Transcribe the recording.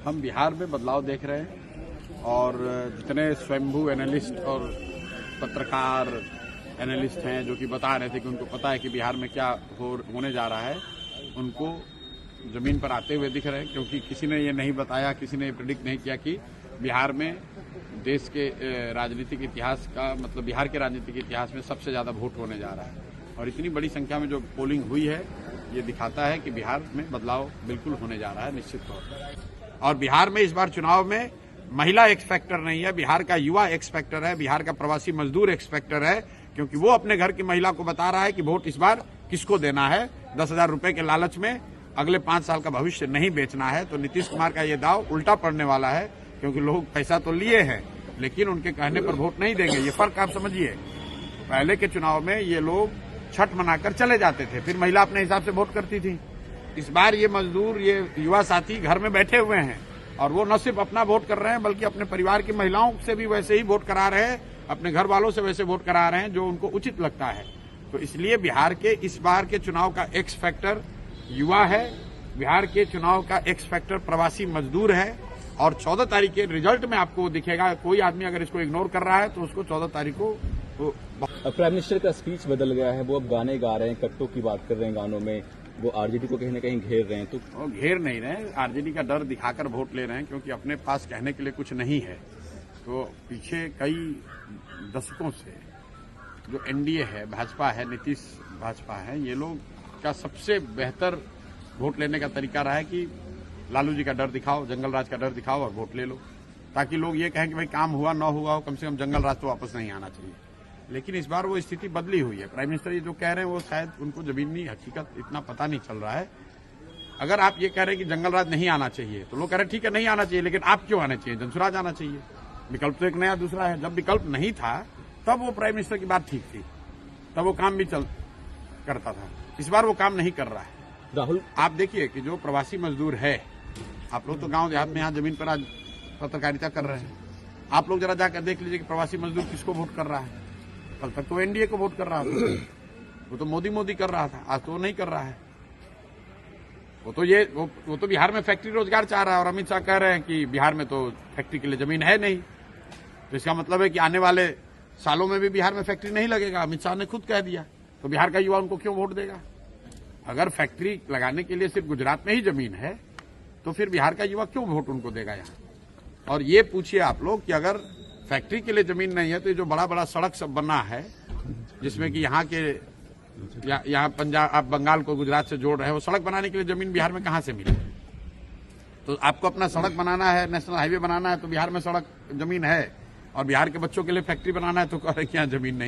हम बिहार में बदलाव देख रहे हैं और जितने स्वयंभू एनालिस्ट और पत्रकार एनालिस्ट हैं जो कि बता रहे थे कि उनको पता है कि बिहार में क्या होने जा रहा है, उनको जमीन पर आते हुए दिख रहे हैं, क्योंकि किसी ने ये नहीं बताया, किसी ने ये प्रेडिक्ट नहीं किया कि बिहार में देश के राजनीतिक इतिहास का मतलब बिहार के राजनीतिक इतिहास में सबसे ज्यादा वोट होने जा रहा है। और इतनी बड़ी संख्या में जो पोलिंग हुई है ये दिखाता है कि बिहार में बदलाव बिल्कुल होने जा रहा है निश्चित तौर पर। और बिहार में इस बार चुनाव में महिला एक्स फैक्टर नहीं है, बिहार का युवा एक्स फैक्टर है, बिहार का प्रवासी मजदूर एक्स फैक्टर है, क्योंकि वो अपने घर की महिला को बता रहा है कि वोट इस बार किसको देना है। 10,000 रुपए के लालच में अगले 5 साल का भविष्य नहीं बेचना है। तो नीतीश कुमार का ये दाव उल्टा पड़ने वाला है, क्योंकि लोग पैसा तो लिए हैं लेकिन उनके कहने पर वोट नहीं देंगे। ये फर्क आप समझिए। पहले के चुनाव में ये लोग छठ मनाकर चले जाते थे, फिर महिला अपने हिसाब से वोट करती थी। इस बार ये मजदूर, ये युवा साथी घर में बैठे हुए हैं और वो न सिर्फ अपना वोट कर रहे हैं बल्कि अपने परिवार की महिलाओं से भी वैसे ही वोट करा रहे हैं, अपने घर वालों से वैसे वोट करा रहे हैं जो उनको उचित लगता है। तो इसलिए बिहार के इस बार के चुनाव का एक्स फैक्टर युवा है, बिहार के चुनाव का एक्स फैक्टर प्रवासी मजदूर है। और 14 तारीख के रिजल्ट में आपको दिखेगा, कोई आदमी अगर इसको इग्नोर कर रहा है तो उसको 14 तारीख को प्राइम मिनिस्टर का स्पीच बदल गया है, वो अब गाने गा रहे हैं, कट्टों की बात कर रहे हैं गानों में, वो आरजेडी को कहीं न कहीं घेर रहे हैं। तो वो घेर नहीं रहे, आरजेडी का डर दिखाकर वोट ले रहे हैं, क्योंकि अपने पास कहने के लिए कुछ नहीं है। तो पीछे कई दशकों से जो एनडीए है, भाजपा है, नीतीश भाजपा है, ये लोग का सबसे बेहतर वोट लेने का तरीका रहा है कि लालू जी का डर दिखाओ, जंगल राज का डर दिखाओ और वोट ले लो, ताकि लोग ये कहें कि भाई काम हुआ ना हुआ हो, कम से कम जंगल राज तो वापस नहीं आना चाहिए। लेकिन इस बार वो स्थिति बदली हुई है। प्राइम मिनिस्टर ये जो कह रहे हैं वो शायद उनको जमीनी हकीकत इतना पता नहीं चल रहा है। अगर आप ये कह रहे हैं कि जंगल राज नहीं आना चाहिए तो लोग कह रहे हैं ठीक है नहीं आना चाहिए, लेकिन आप क्यों आना चाहिए, जनसुराज आना चाहिए। विकल्प तो एक नया दूसरा है। जब विकल्प नहीं था तब वो प्राइम मिनिस्टर की बात ठीक थी, तब वो काम भी करता था। इस बार वो काम नहीं कर रहा है। राहुल, आप देखिए कि जो प्रवासी मजदूर है, आप लोग तो गांव देहात में यहाँ जमीन पर आज पत्रकारिता कर रहे हैं, आप लोग जरा जाकर देख लीजिए कि प्रवासी मजदूर किसको वोट कर रहा है। कल तक तो एनडीए को वोट कर रहा था, वो तो मोदी कर रहा था, आज तो वो नहीं कर रहा है। वो तो बिहार में फैक्ट्री रोजगार चाह रहा है और अमित शाह कह रहे हैं कि बिहार में तो फैक्ट्री के लिए जमीन है नहीं। तो इसका मतलब है कि आने वाले सालों में भी बिहार में फैक्ट्री नहीं लगेगा। अमित शाह ने खुद कह दिया, तो बिहार का युवा उनको क्यों वोट देगा। अगर फैक्ट्री लगाने के लिए सिर्फ गुजरात में ही जमीन है तो फिर बिहार का युवा क्यों वोट उनको देगा यहाँ। और ये पूछिए आप लोग कि अगर फैक्ट्री के लिए जमीन नहीं है तो ये जो बड़ा बड़ा सड़क सब बना है, जिसमें कि यहाँ के यहाँ पंजाब, आप बंगाल को गुजरात से जोड़ रहे हैं, वो सड़क बनाने के लिए जमीन बिहार में कहाँ से मिले। तो आपको अपना सड़क बनाना है, नेशनल हाईवे बनाना है तो बिहार में सड़क जमीन है, और बिहार के बच्चों के लिए फैक्ट्री बनाना है तो कह रहे कि यहाँ जमीन नहीं।